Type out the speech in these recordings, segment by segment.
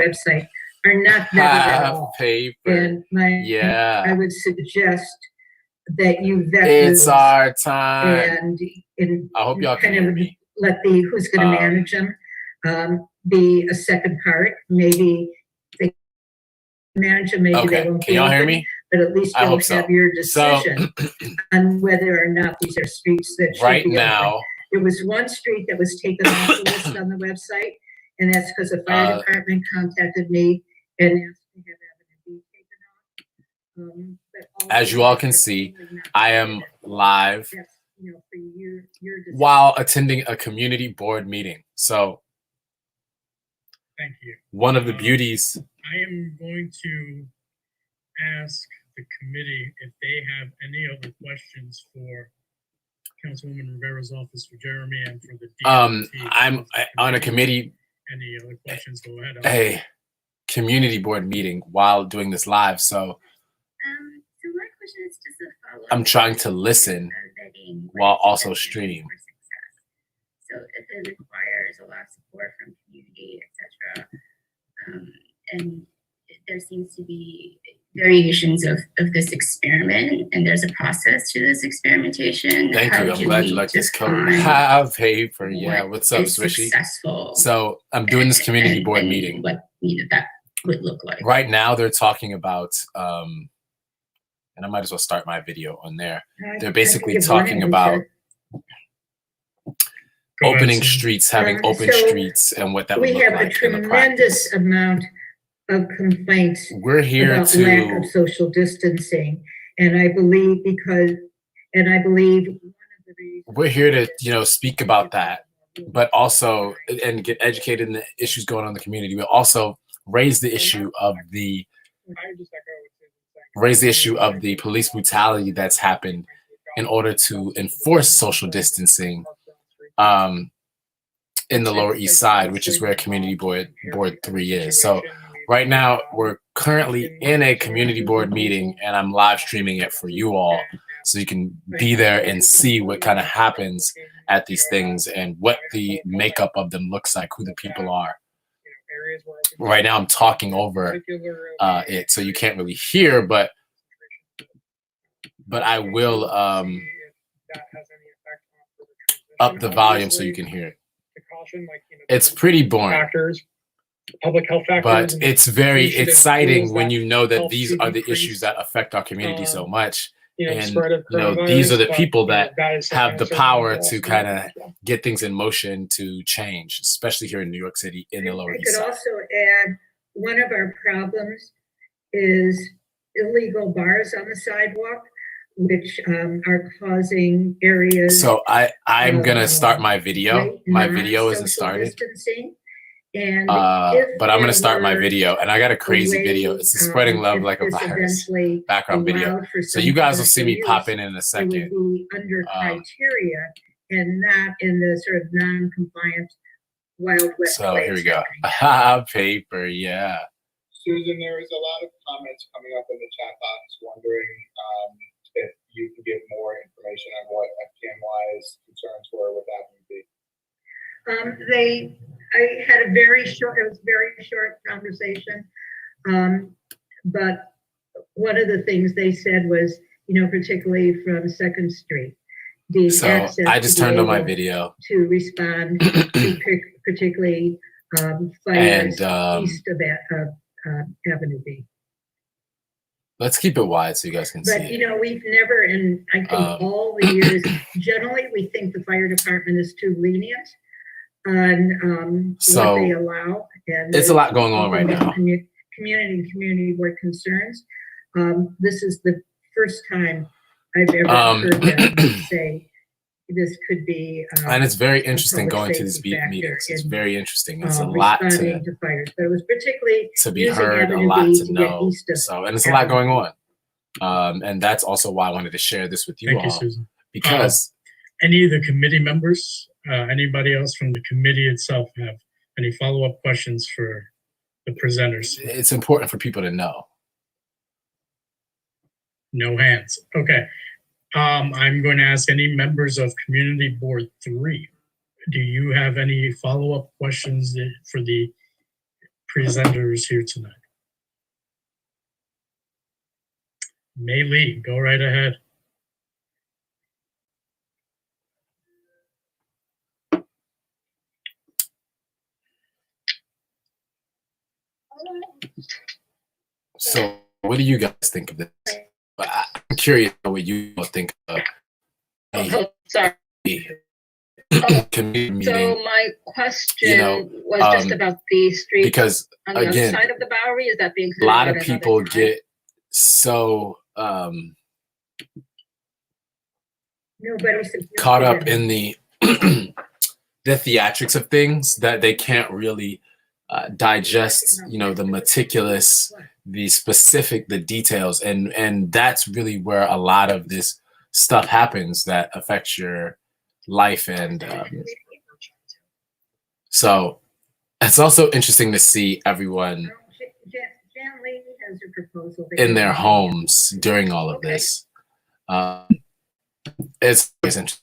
website are not vetted at all. Paper. And I would suggest that you vet It's those our time. And I hope y'all can kind hear of me. let the who's going to manage them be a second part. Maybe they manage them, maybe they won't. Can y'all hear me? But at least you'll have your decision on whether or not these are streets that should be open. There was one street that was taken off the list on the website, and that's because the fire department contacted me and asked to have Avenue B taken off. As you all can see, I am live while attending a community board meeting. So thank you. One of the beauties. I am going to ask the committee if they have any other questions for Councilwoman Rivera's office, for Jeremy, and for the DOT. I'm on a committee. Any other questions? Go ahead. Hey, community board meeting while doing this live. So so my question is just a follow-up. I'm trying to listen while also streaming. So if it requires a lot of support from community, etc., and there seems to be variations of this experiment, and there's a process to this experimentation. Thank you. I'm glad you like this code. Have paper. Yeah. What's up, Swishy? So I'm doing this community board meeting. What that would look like. Right now, they're talking about, and I might as well start my video on there. They're basically talking about opening streets, having open streets, and what that would look like. We have a tremendous amount of complaints. We're here about to lack of social distancing, and I believe one of the reasons we're here to speak about that, but also and get educated in the issues going on in the community. We'll also raise the issue of the police brutality that's happened in order to enforce social distancing in the Lower East Side, which is where Community Board 3 is. So right now, we're currently in a community board meeting, and I'm live streaming it for you all, so you can be there and see what kind of happens at these things and what the makeup of them looks like, who the people are. Right now, I'm talking over it, so you can't really hear, but I will up the volume so you can hear it. It's pretty boring. Public health factors, but it's very exciting when you know that these are the issues that affect our community so much. And these are the people that have the power to kind of get things in motion to change, especially here in New York City in the Lower East Side. I could also add, one of our problems is illegal bars on the sidewalk, which are causing areas. So I'm gonna start my video. My video isn't started. And but I'm gonna start my video, and I got a crazy video. It's the spreading love like a virus background video. So you guys will see me pop in a second. It would be under criteria and not in the sort of non-compliant Wild West. So here we go. Paper, yeah. Susan, there is a lot of comments coming up in the chat box wondering if you can give more information on what FTNY's concerns were with Avenue B. I had a very short conversation, but one of the things they said was, particularly from 2nd Street, the access I just turned on my video to respond to particularly fires east of Avenue B. Let's keep it wide so you guys can see. But we've never, and I think all the years, generally we think the fire department is too lenient on what they allow. And it's a lot going on right now. Community board concerns. This is the first time I've ever heard them say this could be. And it's very interesting going to these meetings. It's very interesting. It's a lot to fires, but it was particularly to be heard, a lot to know. And it's a lot going on. And that's also why I wanted to share this with you all. Susan. Because any of the committee members, anybody else from the committee itself have any follow-up questions for the presenters? It's important for people to know. No hands. Okay. I'm going to ask any members of Community Board 3. Do you have any follow-up questions for the presenters here tonight? Mei Lee, go right ahead. So, what do you guys think of this? I'm curious what you all think of a community meeting. So my question was just about the street because on the again, other side of the Bowery. Is that being a lot of people get so caught up in the theatrics of things that they can't really digest, the meticulous, the specific, the details, and that's really where a lot of this stuff happens that affects your life. And so it's also interesting to see everyone in their homes during all of this. It's interesting.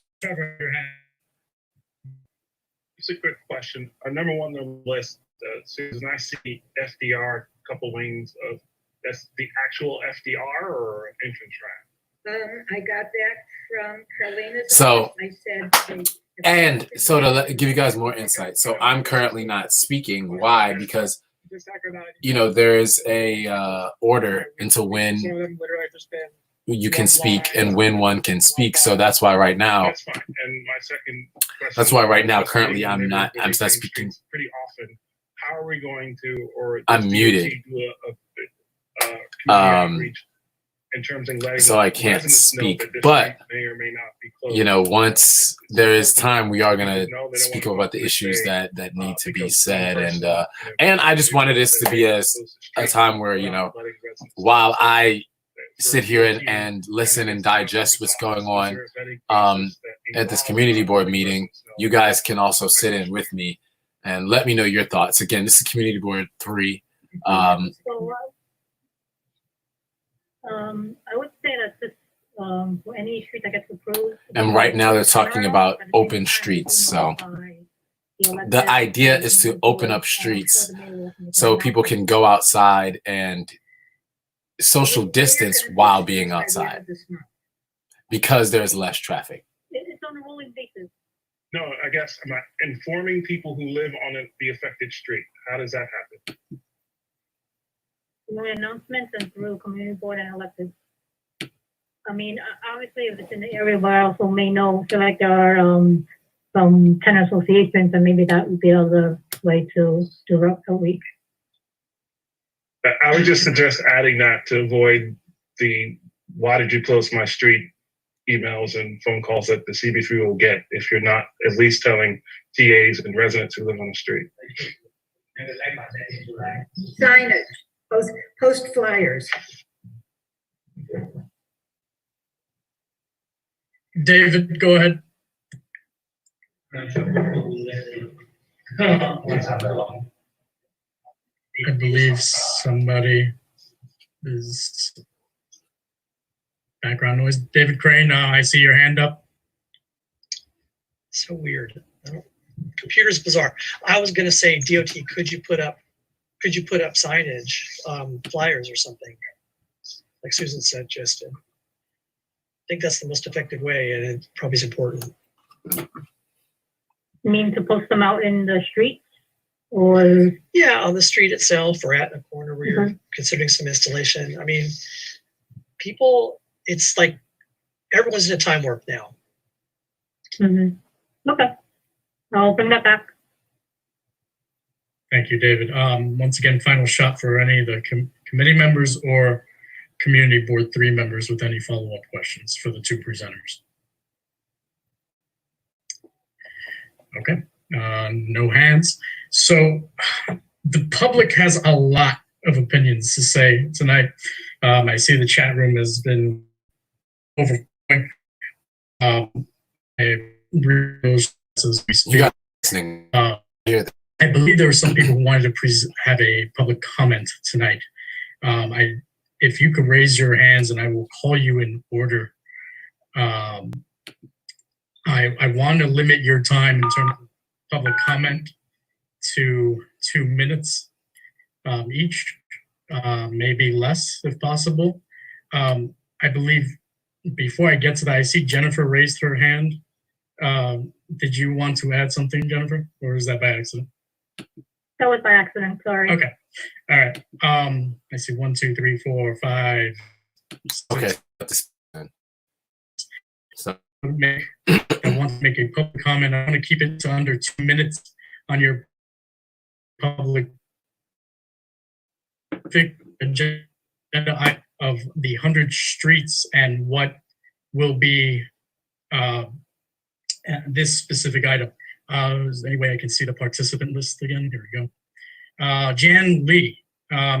It's a quick question. Number one on the list, Susan, I see FDR, couple wings of, that's the actual FDR or entrance ramp? I got that from Carolina's. So, I said, and so to give you guys more insight, so I'm currently not speaking. Why? Because there is a order into when you can speak and when one can speak. So that's why right now. That's fine. And my second question. That's why right now, currently, I'm not speaking. Pretty often. How are we going to, or I'm muted. Do a outreach in terms of letting so I can't speak, but may or may not be closed. Once there is time, we are going to speak about the issues that need to be said, and I just wanted this to be a time where while I sit here and listen and digest what's going on at this community board meeting, you guys can also sit in with me and let me know your thoughts. Again, this is Community Board 3. I would say that this for any street that gets approved. And right now they're talking about open streets. So the idea is to open up streets so people can go outside and social distance while being outside because there's less traffic. It's on a rolling basis. No, I guess I'm not informing people who live on the affected street. How does that happen? Through announcements and through community board and elected. I mean, obviously, if it's in the area where I also may know, feel like there are some tenant associations, and maybe that would be another way to do outreach. I would just suggest adding that to avoid the "why did you close my street" emails and phone calls that the CB3 will get if you're not at least telling TAs and residents who live on the street. Signage, post flyers. David, go ahead. I believe somebody is background noise. David Crane, I see your hand up. So weird. Computer's bizarre. I was going to say, DOT, could you put up signage, flyers or something, like Susan said, just. I think that's the most effective way, and it probably is important. You mean to post them out in the streets, or? Yeah, on the street itself, or at a corner where you're considering some installation. I mean, people, it's like everyone's in a time warp now. Okay, I'll bring that back. Thank you, David. Once again, final shot for any of the committee members or Community Board 3 members with any follow-up questions for the two presenters. Okay, no hands. So the public has a lot of opinions to say tonight. I see the chat room has been overflowing. You got listening. I believe there were some people who wanted to have a public comment tonight. If you could raise your hands and I will call you in order. I want to limit your time in terms of public comment to 2 minutes. each, maybe less if possible. I believe before I get to that, I see Jennifer raised her hand. Did you want to add something, Jennifer, or is that by accident? That was by accident, sorry. Okay. All right. I see 1, 2, 3, 4, 5. 6. Okay. So I want to make a public comment. I want to keep it to under 2 minutes on your public agenda of the 100 streets and what will be this specific item. Is there any way I can see the participant list again? Here we go. Jan Lee,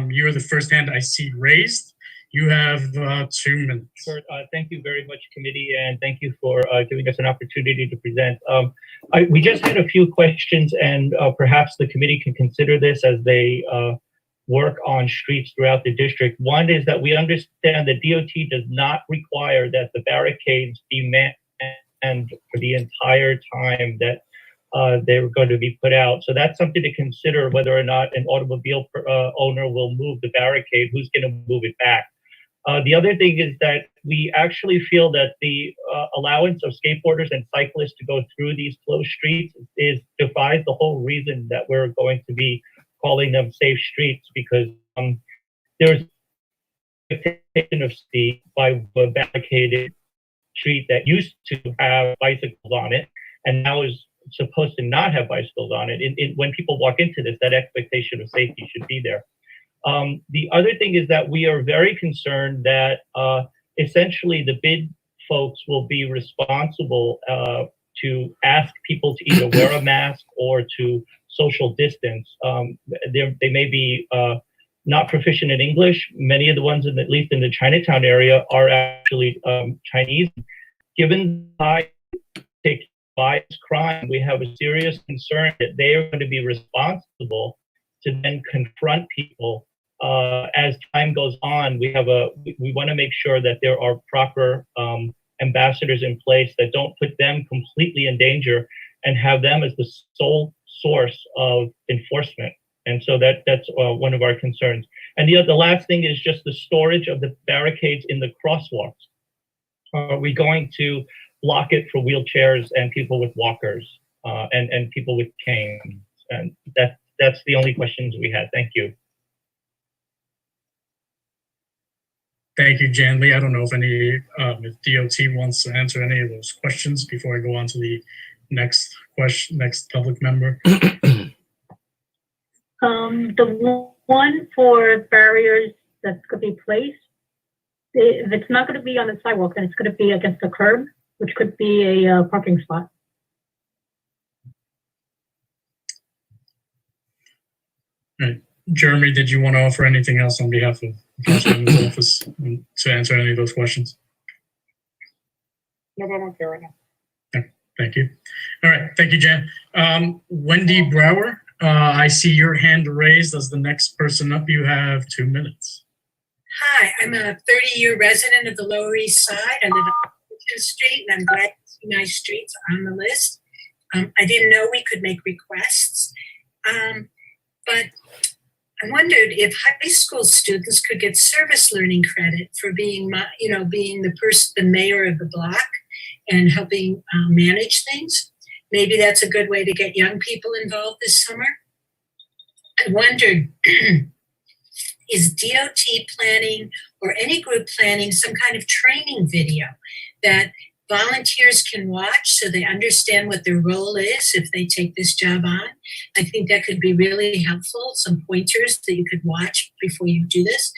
you're the first hand I see raised. You have 2 minutes. Sure. Thank you very much, committee, and thank you for giving us an opportunity to present. We just had a few questions, and perhaps the committee can consider this as they work on streets throughout the district. One is that we understand that DOT does not require that the barricades be manned for the entire time that they're going to be put out. So that's something to consider, whether or not an automobile owner will move the barricade, who's going to move it back. The other thing is that we actually feel that the allowance of skateboarders and cyclists to go through these closed streets defies the whole reason that we're going to be calling them safe streets, because there's expectation of speed by a barricaded street that used to have bicycles on it and now is supposed to not have bicycles on it. When people walk into this, that expectation of safety should be there. The other thing is that we are very concerned that essentially the bid folks will be responsible to ask people to either wear a mask or to social distance. They may be not proficient in English. Many of the ones, at least in the Chinatown area, are actually Chinese. Given high violence crime, we have a serious concern that they are going to be responsible to then confront people. As time goes on, we want to make sure that there are proper ambassadors in place that don't put them completely in danger and have them as the sole source of enforcement. And so that's one of our concerns. And the last thing is just the storage of the barricades in the crosswalks. Are we going to block it for wheelchairs and people with walkers and people with canes? And that's the only questions we had. Thank you. Thank you, Jan Lee. I don't know if DOT wants to answer any of those questions before I go on to the next public member. The one for barriers that could be placed, if it's not going to be on the sidewalk, then it's going to be against the curb, which could be a parking spot. Right. Jeremy, did you want to offer anything else on behalf of the Councilman's office to answer any of those questions? No, I don't care right now. Thank you. All right. Thank you, Jan. Wendy Brower, I see your hand raised as the next person up. You have 2 minutes. Hi, I'm a 30-year resident of the Lower East Side. I live on 10th Street, and I'm glad to see my streets on the list. I didn't know we could make requests, but I wondered if high school students could get service learning credit for being the mayor of the block and helping manage things. Maybe that's a good way to get young people involved this summer. I wondered, is DOT planning or any group planning some kind of training video that volunteers can watch so they understand what their role is if they take this job on? I think that could be really helpful, some pointers that you could watch before you do this.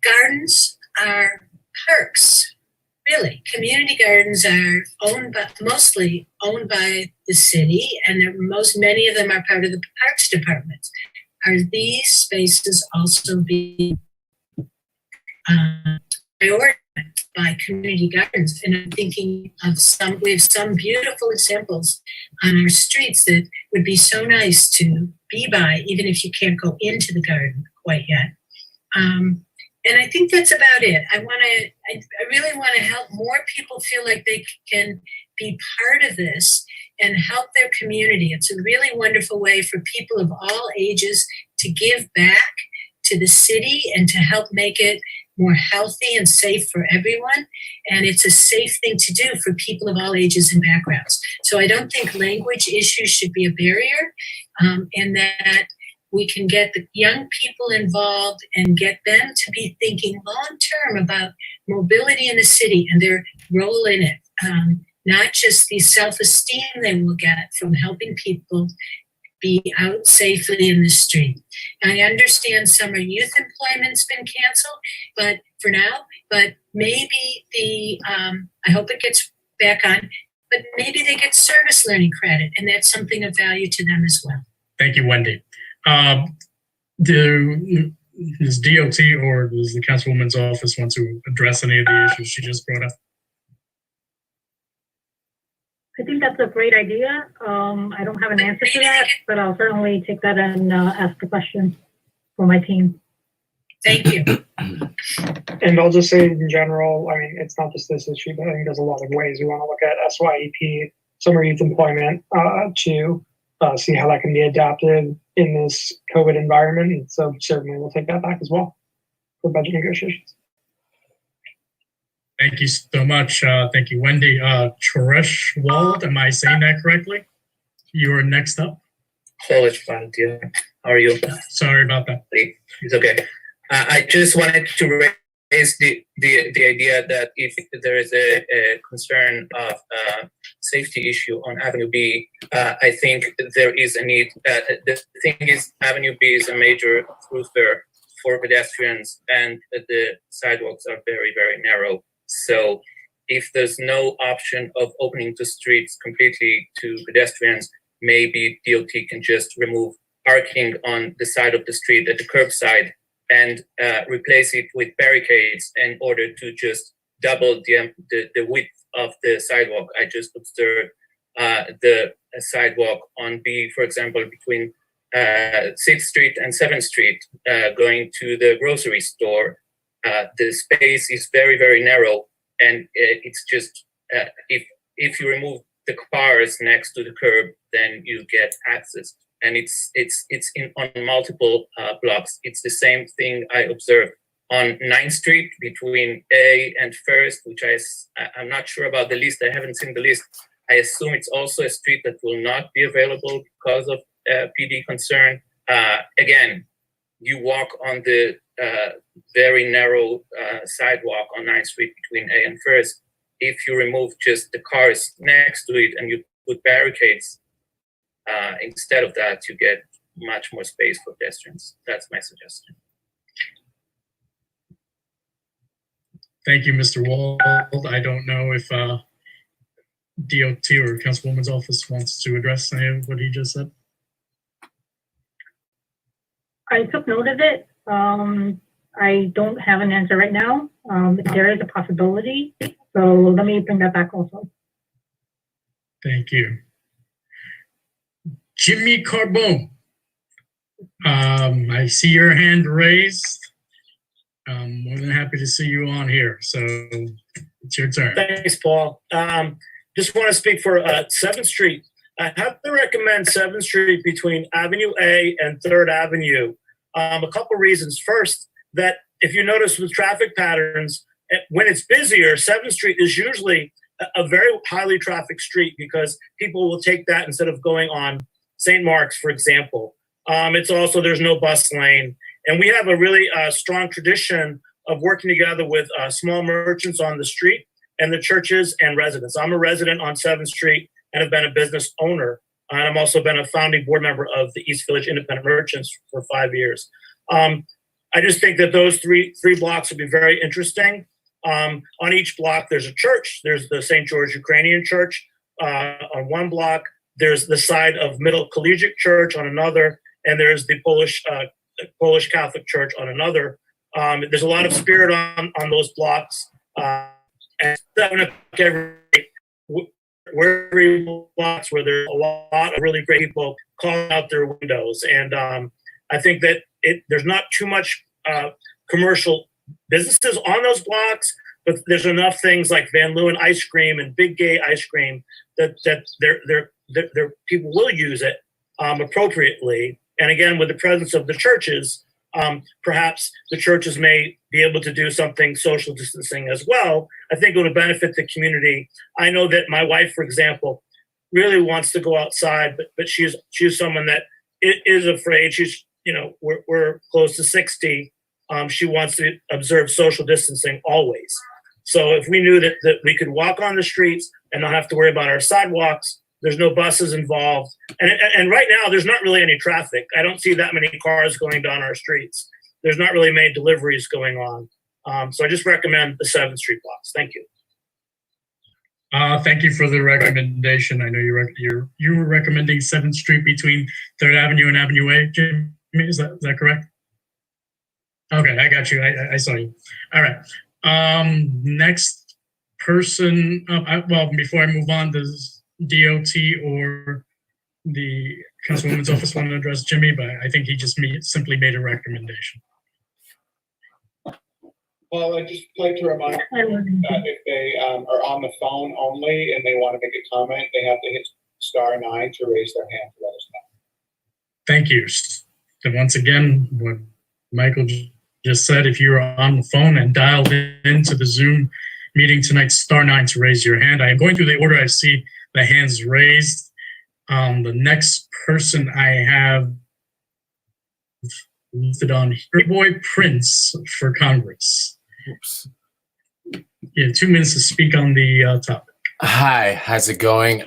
Gardens are parks. Really, community gardens are mostly owned by the city, and many of them are part of the Parks Department. Are these spaces also being prioritized by community gardens? And I'm thinking of we have some beautiful examples on our streets that would be so nice to be by, even if you can't go into the garden quite yet. And I think that's about it. I really want to help more people feel like they can be part of this and help their community. It's a really wonderful way for people of all ages to give back to the city and to help make it more healthy and safe for everyone. And it's a safe thing to do for people of all ages and backgrounds. So I don't think language issues should be a barrier, and that we can get the young people involved and get them to be thinking long-term about mobility in the city and their role in it. Not just the self-esteem they will get from helping people be out safely in the street. I understand summer youth employment's been canceled, but for now, but maybe I hope it gets back on, but maybe they get service learning credit, and that's something of value to them as well. Thank you, Wendy. Does DOT or does the Councilwoman's office want to address any of the issues she just brought up? I think that's a great idea. I don't have an answer to that, but I'll certainly take that and ask the question for my team. Thank you. And I'll just say in general, I mean, it's not just this issue, but I think there's a lot of ways we want to look at SYEP, summer youth employment, to see how that can be adapted in this COVID environment. And so certainly we'll take that back as well for budget negotiations. Thank you so much. Thank you, Wendy. Trish Wald, am I saying that correctly? You are next up. College fund, yeah. How are you? Sorry about that. It's okay. I just wanted to raise the idea that if there is a concern of safety issue on Avenue B, I think there is a need. The thing is, Avenue B is a major thoroughfare for pedestrians, and the sidewalks are very, very narrow. So if there's no option of opening the streets completely to pedestrians, maybe DOT can just remove parking on the side of the street at the curbside and replace it with barricades in order to just double the width of the sidewalk. I just observed the sidewalk on B, for example, between 6th Street and 7th Street, going to the grocery store. The space is very, very narrow, and it's just if you remove the cars next to the curb, then you get access. And it's on multiple blocks. It's the same thing I observed on 9th Street between A and 1st, which I'm not sure about the list. I haven't seen the list. I assume it's also a street that will not be available because of PD concern. Again, you walk on the very narrow sidewalk on 9th Street between A and 1st. If you remove just the cars next to it and you put barricades, instead of that, you get much more space for pedestrians. That's my suggestion. Thank you, Mr. Wald. I don't know if DOT or Councilwoman's office wants to address any of what he just said. I took note of it. I don't have an answer right now. There is a possibility, so let me bring that back also. Thank you. Jimmy Carbone, I see your hand raised. I'm more than happy to see you on here, so it's your turn. Thanks, Paul. Just want to speak for 7th Street. I have to recommend 7th Street between Avenue A and 3rd Avenue. A couple reasons. First, that if you notice with traffic patterns, when it's busier, 7th Street is usually a very highly trafficked street because people will take that instead of going on St. Mark's, for example. It's also, there's no bus lane. And we have a really strong tradition of working together with small merchants on the street and the churches and residents. I'm a resident on 7th Street and have been a business owner. And I've also been a founding board member of the East Village Independent Merchants for 5 years. I just think that those three blocks would be very interesting. On each block, there's a church. There's the St. George Ukrainian Church on one block. There's the side of Middle Collegiate Church on another, and there's the Polish Catholic Church on another. There's a lot of spirit on those blocks. And 7 every blocks where there's a lot of really great people calling out their windows. And I think that there's not too much commercial businesses on those blocks, but there's enough things like Van Leeuwen ice cream and Big Gay ice cream that they're people will use it appropriately. And again, with the presence of the churches, perhaps the churches may be able to do something social distancing as well. I think it would benefit the community. I know that my wife, for example, really wants to go outside, but she's someone that is afraid. She's, we're close to 60. She wants to observe social distancing always. So if we knew that we could walk on the streets and not have to worry about our sidewalks, there's no buses involved. And right now, there's not really any traffic. I don't see that many cars going down our streets. There's not really many deliveries going on. So I just recommend the 7th Street blocks. Thank you. Thank you for the recommendation. I know you were recommending 7th Street between 3rd Avenue and Avenue A, Jimmy, is that correct? Okay, I got you. I saw you. All right. Next person, well, before I move on, does DOT or the Councilwoman's office want to address Jimmy? But I think he just simply made a recommendation. Well, I'd just like to remind everyone that if they are on the phone only and they want to make a comment, they have to hit *9 to raise their hand to let us know. Thank you. And once again, what Michael just said, if you're on the phone and dialed into the Zoom meeting tonight, *9 to raise your hand. I am going through the order. I see the hands raised. The next person I have listed on Paperboy Prince for Congress. Oops. Yeah, 2 minutes to speak on the topic. Hi, how's it going?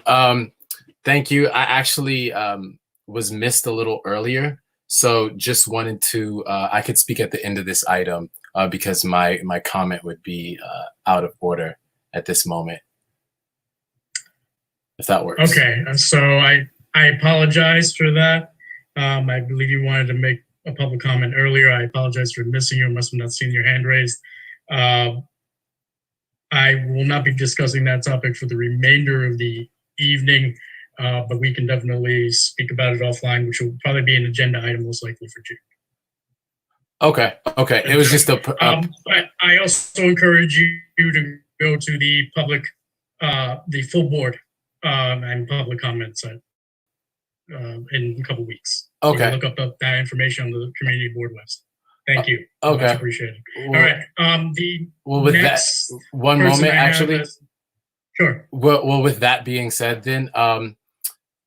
Thank you. I actually was missed a little earlier, so just wanted to, I could speak at the end of this item because my comment would be out of order at this moment, if that works. Okay, so I apologize for that. I believe you wanted to make a public comment earlier. I apologize for missing you. I must have not seen your hand raised. I will not be discussing that topic for the remainder of the evening, but we can definitely speak about it offline, which will probably be an agenda item most likely for June. Okay. It was just but I also encourage you to go to the public, the full board and public comments in a couple weeks. Okay. You can look up that information on the community board website. Thank you. Okay. Much appreciated. All right. With that, one moment, actually. Sure. Well, with that being said, then,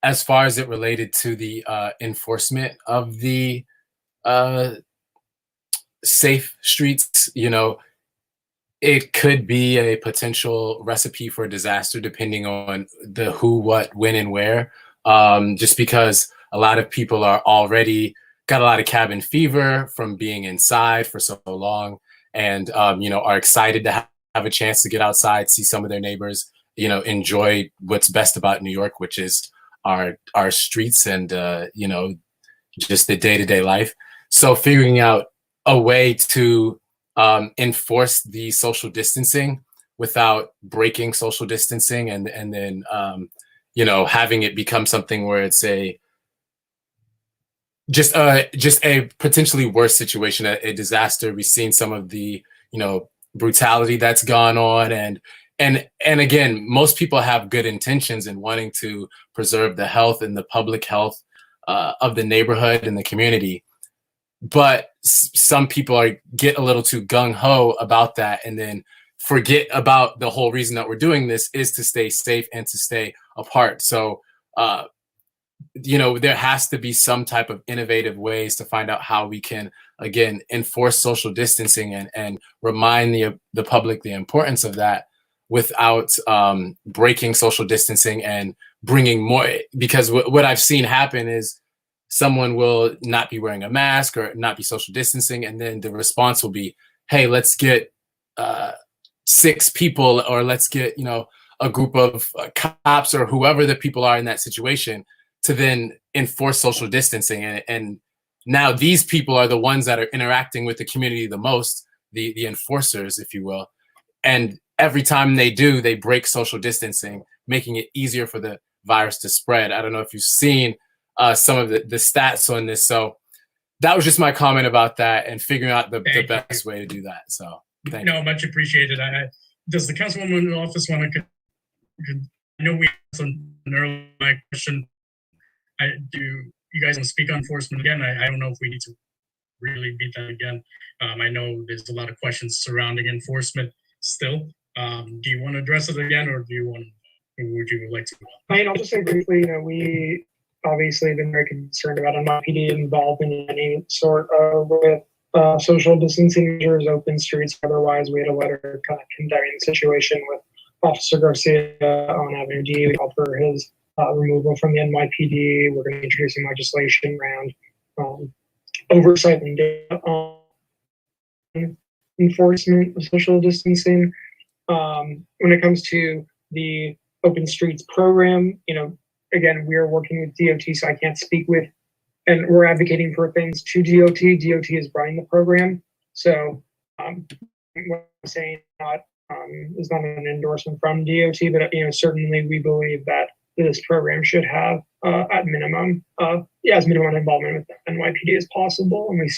as far as it related to the enforcement of the safe streets, it could be a potential recipe for disaster depending on the who, what, when, and where. Just because a lot of people are already got a lot of cabin fever from being inside for so long, and are excited to have a chance to get outside, see some of their neighbors, enjoy what's best about New York, which is our streets and just the day-to-day life. So figuring out a way to enforce the social distancing without breaking social distancing, and then having it become something where it's just a potentially worse situation, a disaster. We've seen some of the brutality that's gone on, and again, most people have good intentions in wanting to preserve the health and the public health of the neighborhood and the community, but some people get a little too gung-ho about that and then forget about the whole reason that we're doing this is to stay safe and to stay apart. So there has to be some type of innovative ways to find out how we can, again, enforce social distancing and remind the public the importance of that without breaking social distancing and bringing more. Because what I've seen happen is someone will not be wearing a mask or not be social distancing, and then the response will be, hey, let's get 6 people, or let's get a group of cops or whoever the people are in that situation to then enforce social distancing. And now these people are the ones that are interacting with the community the most, the enforcers, if you will. And every time they do, they break social distancing, making it easier for the virus to spread. I don't know if you've seen some of the stats on this. So that was just my comment about that and figuring out the best way to do that. So thank you. Much appreciated. Does the Councilwoman office want to? I know we have an earlier my question. Do you guys want to speak on enforcement again? I don't know if we need to really beat that again. I know there's a lot of questions surrounding enforcement still. Do you want to address it again, or would you like to? I mean, I'll just say briefly, we obviously been very concerned about NYPD involvement in any sort of with social distancing measures, open streets. Otherwise, we had a letter kind of condemning the situation with Officer Garcia on Avenue D. We called for his removal from the NYPD. We're going to be introducing legislation around oversight and data on enforcement of social distancing. When it comes to the Open Streets program, again, we are working with DOT, so I can't speak with, and we're advocating for things to DOT. DOT is running the program. So what I'm saying is not an endorsement from DOT, but certainly we believe that this program should have at minimum, as minimum involvement with NYPD as possible. And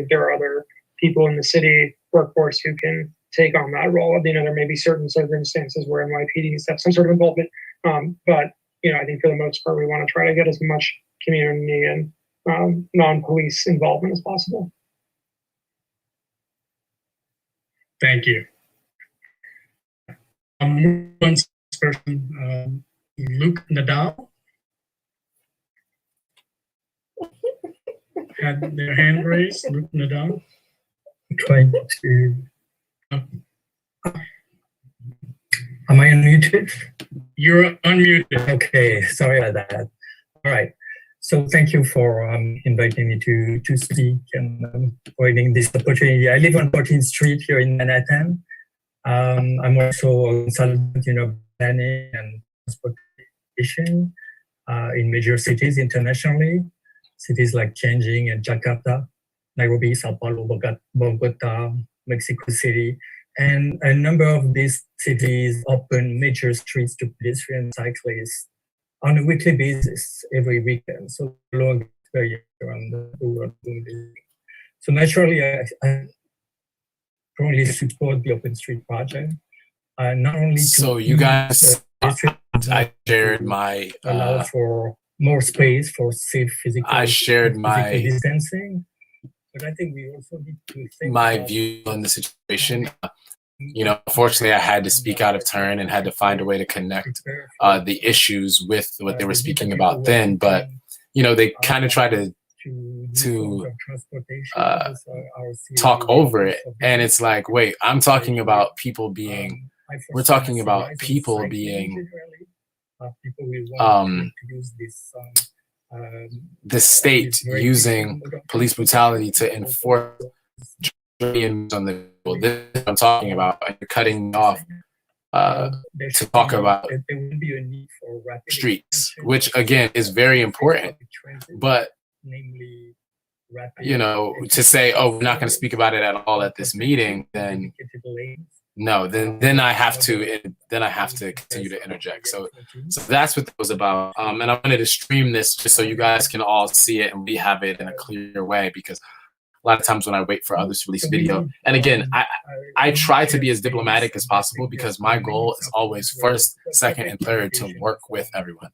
there are other people in the city workforce who can take on that role. There may be certain circumstances where NYPD needs to have some sort of involvement. But I think for the most part, we want to try to get as much community and non-police involvement as possible. Thank you. One person, Luke Nadal, had their hand raised. Luke Nadal. Trying to. Am I unmuted? You're unmuted. Okay, sorry about that. All right. So thank you for inviting me to speak and providing this opportunity. I live on 14th Street here in Manhattan. I'm also a consultant in planning and transportation in major cities internationally. Cities like Tianjin and Jakarta, Nairobi, Sao Paulo, Bogota, Mexico City. And a number of these cities open major streets to pedestrians and cyclists on a weekly basis every weekend. So long around the world doing this. So naturally, I strongly support the Open Street project. Not only so you guys, I shared my allow for more space for safe physical. I shared my distancing, but I think we also need to think my view on the situation. Unfortunately, I had to speak out of turn and had to find a way to connect the issues with what they were speaking about then. But they kind of try to talk over it, and it's like, wait, I'm talking about people being. We're talking about people being. The state using police brutality to enforce on the people. This I'm talking about. And cutting off to talk about streets, which again is very important. But to say, oh, we're not going to speak about it at all at this meeting, then no, then I have to continue to interject. So that's what it was about. And I wanted to stream this just so you guys can all see it and we have it in a clear way, because a lot of times when I wait for others to release video, and again, I try to be as diplomatic as possible, because my goal is always first, second, and third to work with everyone,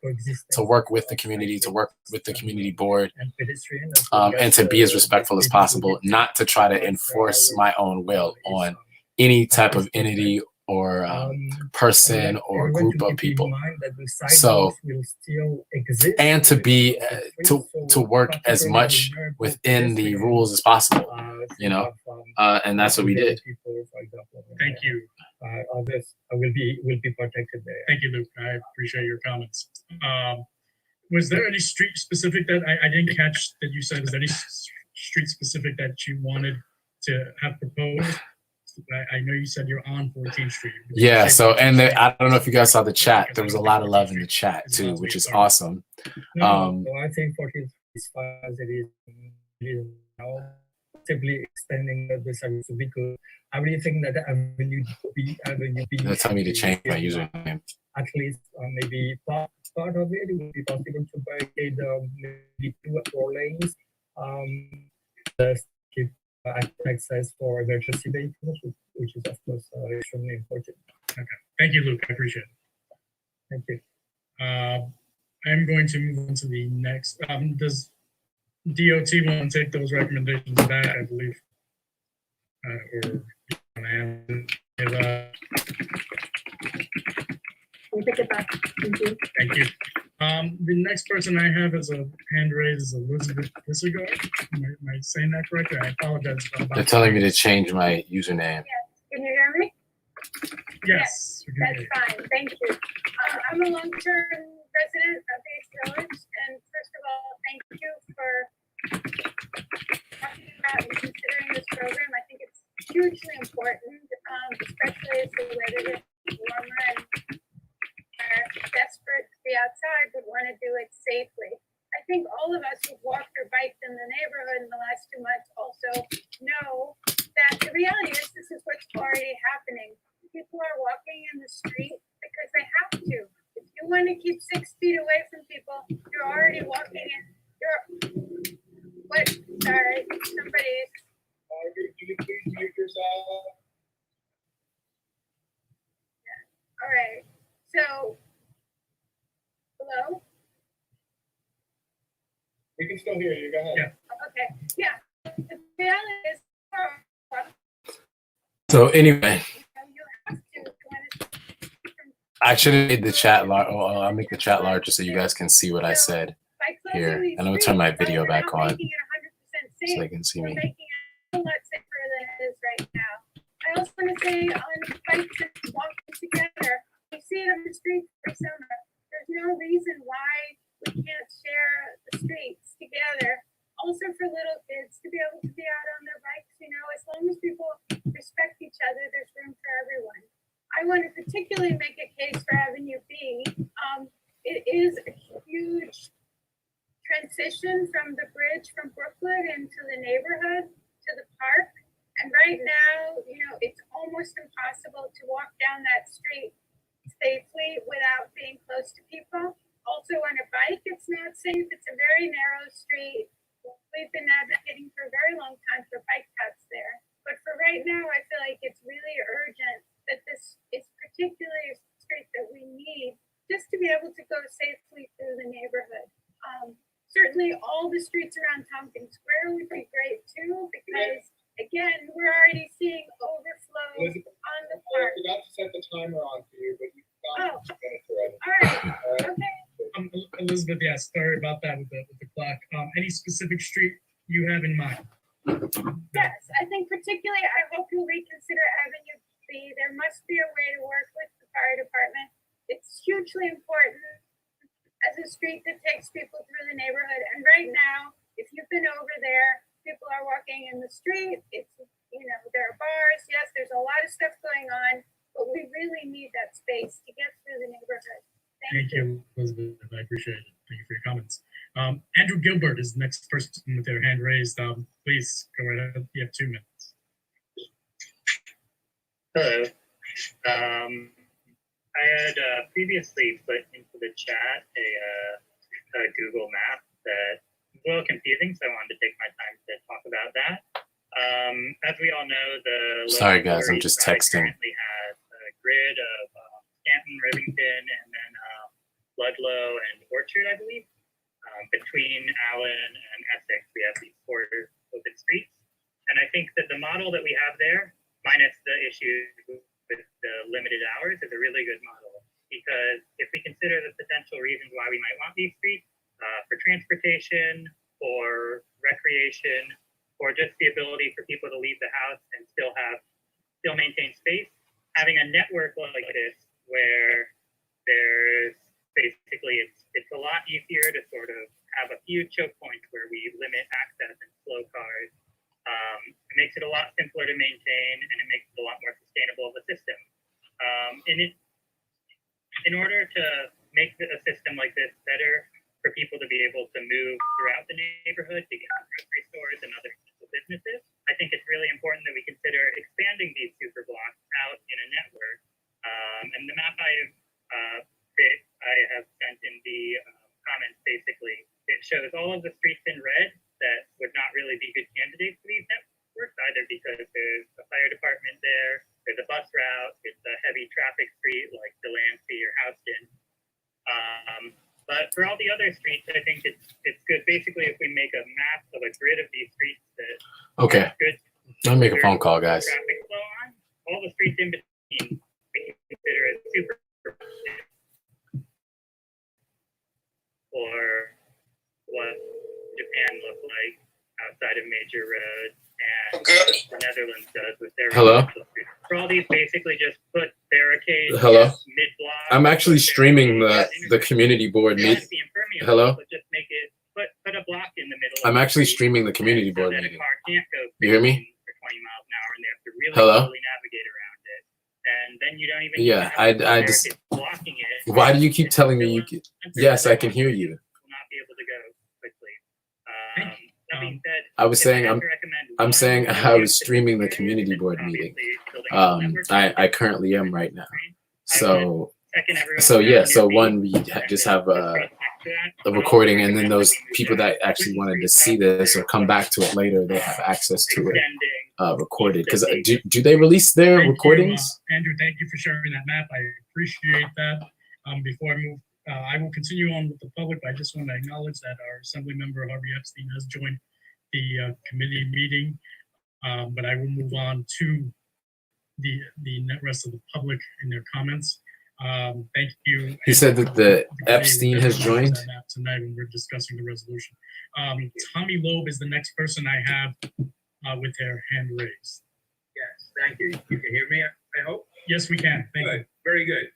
to work with the community, to work with the community board, and to be as respectful as possible, not to try to enforce my own will on any type of entity or person or group of people. So, and to be to work as much within the rules as possible, and that's what we did. Thank you. Others will be protected there. Thank you, Luke. I appreciate your comments. Was there any street specific that I didn't catch that you said? Was there any street specific that you wanted to have proposed? I know you said you're on 14th Street. Yeah, so, and I don't know if you guys saw the chat. There was a lot of love in the chat too, which is awesome. So I think 14th is far as it is now, simply extending the service because I really think that Avenue B. They'll tell me to change my username. At least maybe part of it would be possible to barricade maybe 2 or 4 lanes. Keep access for emergency vehicles, which is of course extremely important. Okay, thank you, Luke. I appreciate it. Thank you. I'm going to move on to the next. Does DOT want to take those recommendations back, I believe? Or We'll take it back. Thank you. thank you. The next person I have is a hand raised is Elizabeth Disregard. Am I saying that correctly? I apologize about They're telling me to change my username. Can you hear me? Yes. That's fine. Thank you. I'm a long-term resident of East Village, and first of all, thank you for talking about and considering this program. I think it's hugely important, especially as the weather is warmer and are desperate to be outside but want to do it safely. I think all of us who've walked or biked in the neighborhood in the last 2 months also know that the reality is this is what's already happening. People are walking in the street because they have to. If you want to keep 6 feet away from people, you're already walking in. Sorry, somebody's. Can you please mute yourself? Yeah. All right. So, hello? We can still hear you. Go ahead. Yeah. Okay. Yeah. The reality is, So anyway, you have to. I should have made the chat large. Well, I'll make the chat larger so you guys can see what I said here. And I'm gonna turn my video back on so they can see me. Making it a lot safer than it is right now. I also want to say on bikes and walking together, we see it on the streets for summer. There's no reason why we can't share the streets together. Also for little kids to be able to be out on their bikes, as long as people respect each other, there's room for everyone. I want to particularly make a case for Avenue B. It is a huge transition from the bridge from Brooklyn into the neighborhood to the park. And right now, it's almost impossible to walk down that street safely without being close to people. Also on a bike, it's not safe. It's a very narrow street. We've been advocating for a very long time for bike paths there. But for right now, I feel like it's really urgent that this is particularly a street that we need just to be able to go safely through the neighborhood. Certainly all the streets around Tompkins Square would be great too, because again, we're already seeing overflow on the park. I forgot to set the timer on for you, but you've got 2 minutes already. All right. Okay. Elizabeth, yes, sorry about that with the clock. Any specific street you have in mind? Yes, I think particularly, I hope you'll reconsider Avenue B. There must be a way to work with the fire department. It's hugely important as a street that takes people through the neighborhood. And right now, if you've been over there, people are walking in the street. It's, there are bars. Yes, there's a lot of stuff going on, but we really need that space to get through the neighborhood. Thank you, Elizabeth. I appreciate it. Thank you for your comments. Andrew Gilbert is the next person with their hand raised. Please go right ahead. You have 2 minutes. Hello. I had previously put into the chat a Google map that was a little confusing, so I wanted to take my time to talk about that. As we all know, the Sorry guys, I'm just texting. currently has a grid of Stanton, Rivington, and then Ludlow and Orchard, I believe. Between Allen and Essex, we have these 4 open streets. And I think that the model that we have there, minus the issue with the limited hours, is a really good model. Because if we consider the potential reasons why we might want these streets, for transportation, for recreation, or just the ability for people to leave the house and still maintain space, having a network like this where there's basically it's a lot easier to sort of have a few choke points where we limit access and slow cars. It makes it a lot simpler to maintain, and it makes it a lot more sustainable of a system. In order to make a system like this better for people to be able to move throughout the neighborhood to get to grocery stores and other businesses, I think it's really important that we consider expanding these super blocks out in a network. And the map I have sent in the comments, basically, it shows all of the streets in red that would not really be good candidates for these networks, either because there's a fire department there's a bus route, it's a heavy traffic street like Delancey or Houston. other streets, I think it's good. Basically, if we make a map of a grid of these streets that Okay. are good. I'll make a phone call, guys. Traffic flow on all the streets in between, we can consider it super. Or what Japan looked like outside of major roads, and the Netherlands does with their Hello? residential streets. For all these, basically just put barricades Hello? mid-block. I'm actually streaming the community board meeting. Hello? But just make it put a block in the middle. I'm of actually the street streaming the community so board that meeting. a car can't go You hear me? 15 or 20 miles an hour, and they have to really Hello? slowly navigate around it. And then you don't even Yeah, I just. barricades blocking it. Why do you keep telling me you can? Yes, I can hear you. Will not be able to go quickly. That being said, I was if saying had I'm. to recommend I'm one saying I was streaming the community board meeting. I currently am right now. So yeah. So one, we just have a recording, and then those people that actually wanted to see this or come back to it later, they have access to it recorded. Because do they release their recordings? Andrew, thank you for sharing that map. I appreciate that. Before I move, I will continue on with the public. But I just want to acknowledge that our Assembly member Harvey Epstein has joined the committee meeting. But I will move on to the rest of the public in their comments. Thank you. He said that the Epstein has joined tonight when we're discussing the resolution. Tommy Loeb is the next person I have with their hand raised. Yes, thank you. You can hear me, I hope? Yes, we can. Thank you. Very good.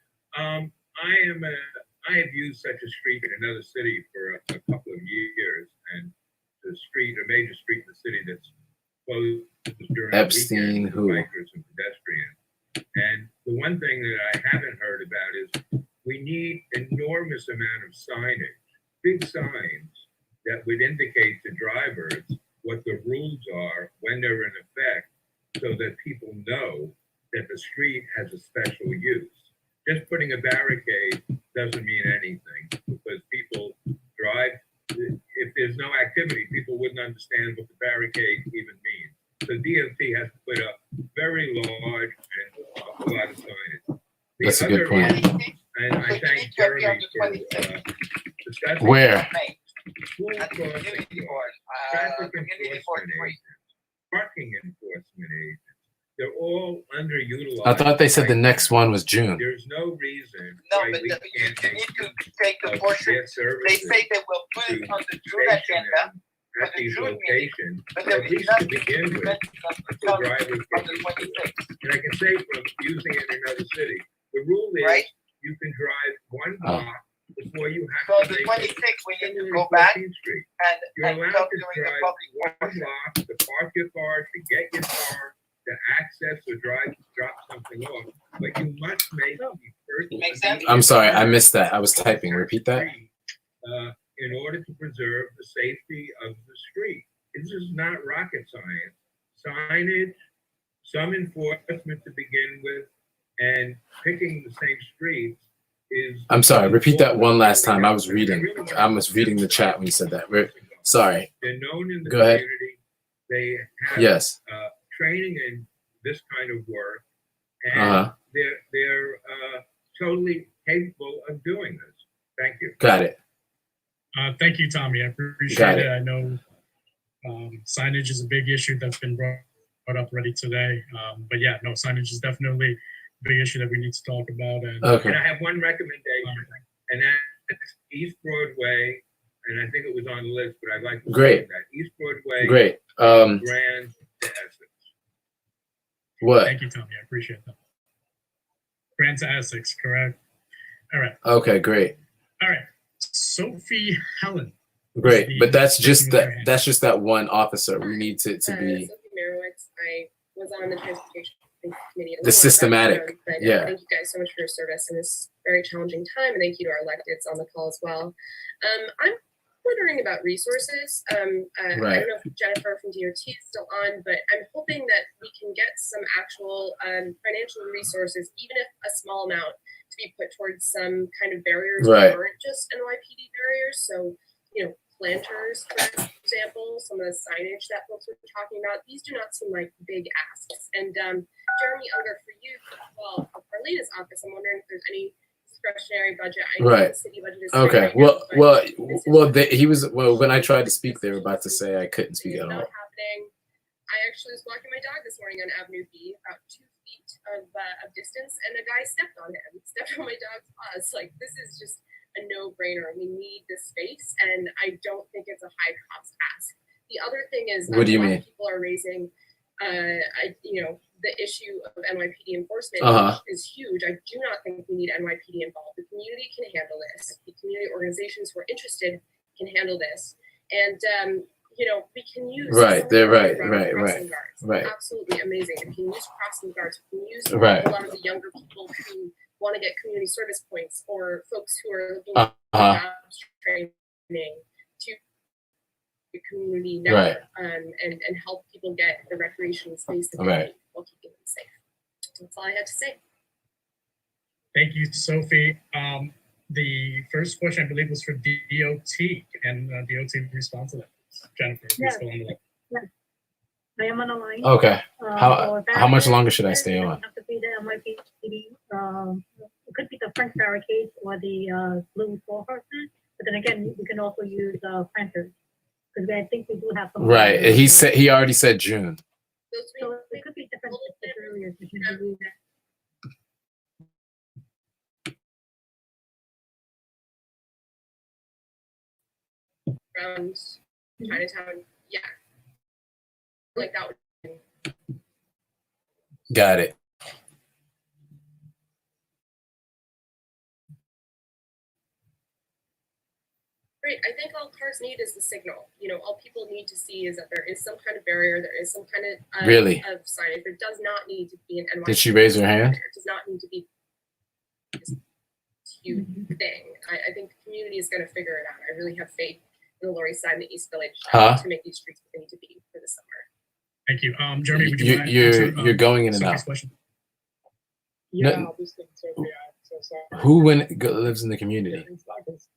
I have used such a street in another city for a couple of years, and the street, a major street in the city that's closed during Epstein, the weekend for who? bikers and pedestrians. And the one thing that I haven't heard about is we need enormous amount of signage, big signs that would indicate to drivers what the rules are when they're in effect, so that people know that the street has a special use. Just putting a barricade doesn't mean anything, because people drive, if there's no activity, people wouldn't understand what the barricade even means. So DOT has to put up very large and a lot of signage. That's a good point. And I thank Jeremy for discussing. Where? School crossing guards, traffic enforcement agents, parking enforcement agents. They're all underutilized. I thought they said the next one was June. There's no reason No, why but we you can't need to take the portion. They say they will put it on the June agenda. at these locations, But there at is least to nothing begin with, until drivers get used to it. And I can say from using it in another city, the rule is you can drive one block before you have So to the make 26th, we need to it go back Street. and You're allowed talk to during the drive public one block, to park your car, to get your car, to access or drop something off, but you must make the first. Makes sense? I'm sorry, I missed that. I was typing. Repeat that. In order to preserve the safety of the street. This is not rocket science. Signage, some enforcement to begin with, and picking the same streets is. I'm sorry. Repeat that one last time. I was reading the chat when you said that. Sorry. They're known in the Go ahead. community. They have Yes. Training in this kind of work, and they're totally capable of doing this. Thank you. Got it. Thank you, Tommy. I appreciate Got it. it. I know signage is a big issue that's been brought up already today. But yeah, no, signage is definitely a big issue that we need to talk about. And, And I have one recommendation, and that's East Broadway, and I think it was on the list, but I'd like to Great. say that East Broadway. Great. Grand to Essex. What? Thank you, Tommy. I appreciate that. Grand to Essex, correct? All right. Okay, great. All right. Sophie Helen. Great. But that's just that one officer. We need to be Sophie Merowitz. I was on the transportation committee. the systematic. But Yeah. thank you guys so much for your service in this very challenging time, and thank you to our electeds on the call as well. I'm wondering about resources. I don't know if Jennifer from DOT is still on, but I'm hoping that we can get some actual financial resources, even if a small amount, to be put towards some kind of barriers that aren't just NYPD barriers. So, planters, for example, some of the signage that folks were talking about, these do not seem like big asks. And Jeremy Unger, for you, well, for Carlina's office, I'm wondering if there's any discretionary budget. I know Right. the city budget is Okay. tight right now, but when I tried to speak, they were about to say I couldn't speak it's at all. not happening. I actually was walking my dog this morning on Avenue B, about 2 feet of distance, and a guy stepped on him, stepped on my dog's paws. Like, this is just a no-brainer. We need this space, and I don't think it's a high-cost ask. The other thing is, What do you a lot mean? of people are raising, the issue of NYPD enforcement is huge. I do not think we need NYPD involved. The community can handle this. The community organizations who are interested can handle this, and we can use Right, they're right, crossing guards. right. Absolutely amazing. We can use crossing guards. We can use Right. a lot of the younger people who want to get community service points, or folks who are looking for jobs training to the community network, and help people get the recreational space that they need while keeping them safe. That's all I had to say. Thank you, Sophie. The first question, I believe, was for DOT, and DOT respond to that. Jennifer, if you're still on the line. Yes. I am on the line. Okay. So How much that- longer should I stay it on? doesn't have to be the NYPD. It could be the French barricades or the blue four horsemen. But then again, we can also use planters, because I think we do have some. Right. He already said June. So it could be different areas. We can do that. Around Chinatown, yeah. Like that would Got it. great. I think all cars need is the signal. All people need to see is that there is some kind of barrier, there is some kind of Really? of signage. There does not need to be an NYC. Did she raise her hand? It does not need to be this huge thing. I think the community is going to figure it out. I really have faith in the Lower East Side and the East Village to make these streets what they need to be for the summer. Thank you. Jeremy, would you mind answering, You're going in and Sophie's out. question? Yeah, No- I'll just think Sophie. I'm so sorry. Who lives in the community?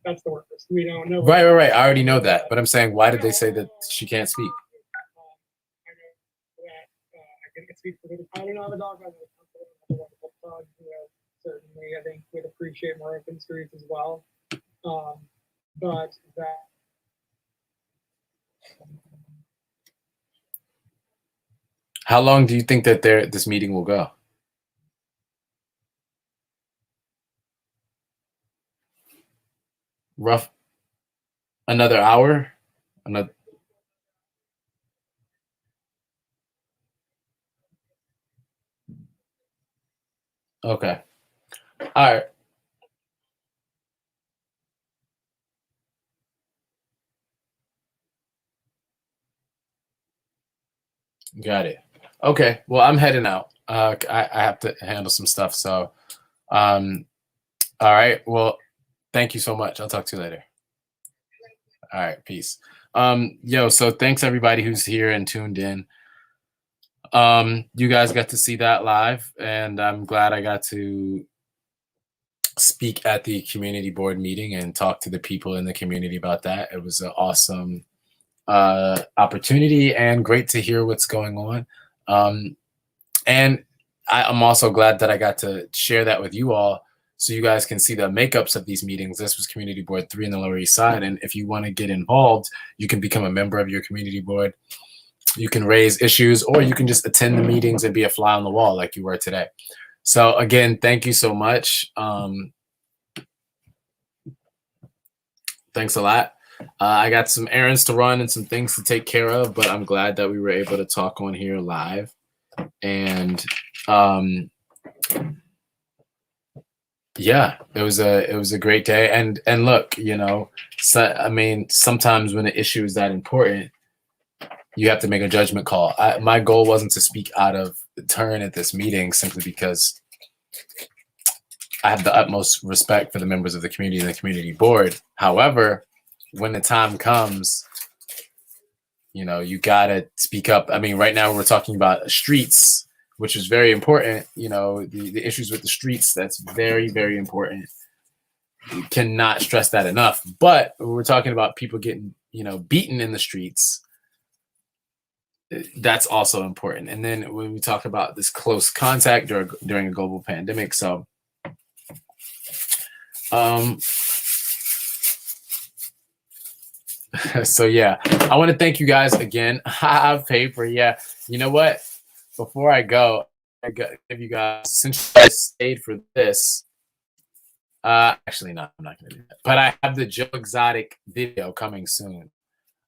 That's the workers. We don't know. Right. I already know that, but I'm saying, why did they say that she can't speak? I can speak for the. I don't know the dog. I know the wonderful dog. Certainly, I think would appreciate more open streets as well. But that. How long do you think that this meeting will go? Rough. Another hour? Okay. All right. Got it. Okay. Well, I'm heading out. I have to handle some stuff. So, all right. Well, thank you so much. I'll talk to you later. All right. Peace. So thanks everybody who's here and tuned in. You guys got to see that live, and I'm glad I got to speak at the community board meeting and talk to the people in the community about that. It was an awesome opportunity and great to hear what's going on. And I'm also glad that I got to share that with you all so you guys can see the makeups of these meetings. This was Community Board 3 in the Lower East Side. And if you want to get involved, you can become a member of your community board. You can raise issues, or you can just attend the meetings and be a fly on the wall like you were today. So again, thank you so much. Thanks a lot. I got some errands to run and some things to take care of, but I'm glad that we were able to talk on here live. And yeah, it was a great day. And look, sometimes when an issue is that important, you have to make a judgment call. My goal wasn't to speak out of turn at this meeting simply because I have the utmost respect for the members of the community and the community board. However, when the time comes, you gotta speak up. I mean, right now we're talking about streets, which is very important. The issues with the streets, that's very, very important. You cannot stress that enough. But when we're talking about people getting, beaten in the streets, that's also important. And then when we talk about this close contact during a global pandemic, so So yeah, I want to thank you guys again. Paper, yeah. You know what? Before I go, I give you guys, since you guys stayed for this. Actually, no, I'm not gonna do that. But I have the Joe Exotic video coming soon.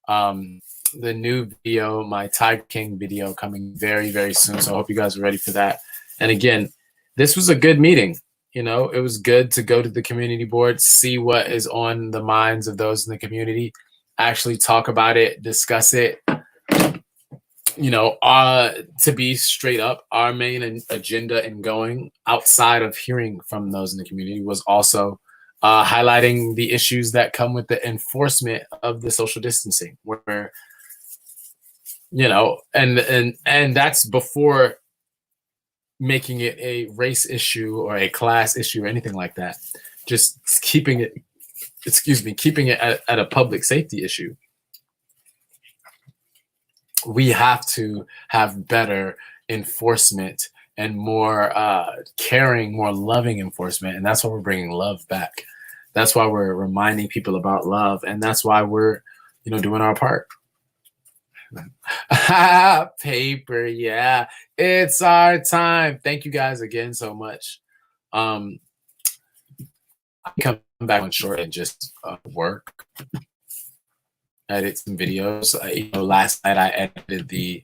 The new video, my Tiger King video, coming very, very soon. So I hope you guys are ready for that. And again, this was a good meeting. You know, it was good to go to the community board, see what is on the minds of those in the community, actually talk about it, discuss it. You know, to be straight up, our main agenda in going outside of hearing from those in the community was also highlighting the issues that come with the enforcement of the social distancing, where, you know, and that's before making it a race issue or a class issue or anything like that. Just keeping it, keeping it at a public safety issue. We have to have better enforcement and more caring, more loving enforcement. And that's why we're bringing love back. That's why we're reminding people about love. And that's why we're, you know, doing our part. Paper, yeah. It's our time. Thank you guys again so much. I come back on short and just work. Edit some videos. You know, last night I edited the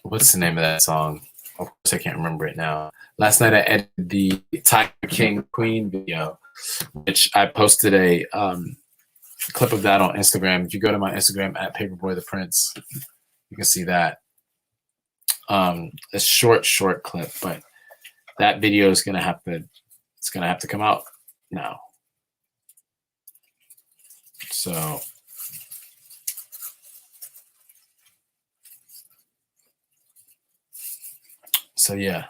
what's the name of that song? Of course I can't remember it now. Last night I edited the Tiger King Queen video, which I posted a clip of that on Instagram. If you go to my Instagram at Paperboy the Prince, you can see that. A short clip, but that video is gonna have to come out now. So yeah.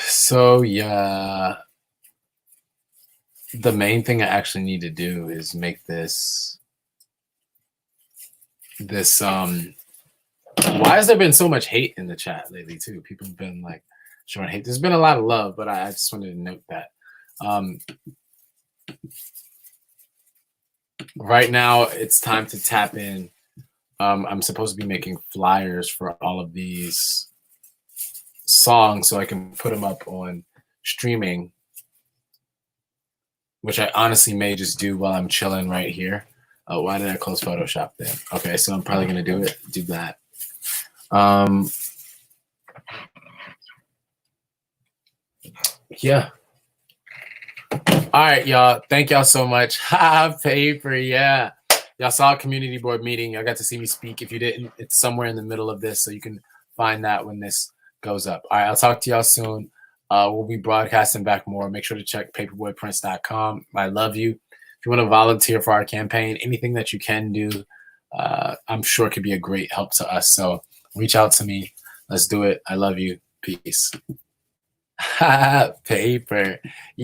So yeah, the main thing I actually need to do is make this why has there been so much hate in the chat lately too? People have been like showing hate. There's been a lot of love, but I just wanted to note that. Right now it's time to tap in. I'm supposed to be making flyers for all of these songs so I can put them up on streaming, which I honestly may just do while I'm chilling right here. Oh, why did I close Photoshop then? Okay, so I'm probably gonna do that. Yeah. All right, y'all. Thank y'all so much. Paper, yeah. Y'all saw a community board meeting. Y'all got to see me speak. If you didn't, it's somewhere in the middle of this, so you can find that when this goes up. All right, I'll talk to y'all soon. We'll be broadcasting back more. Make sure to check paperboyprince.com. I love you. If you want to volunteer for our campaign, anything that you can do, I'm sure could be a great help to us. So reach out to me. Let's do it. I love you. Peace. Paper. Yeah.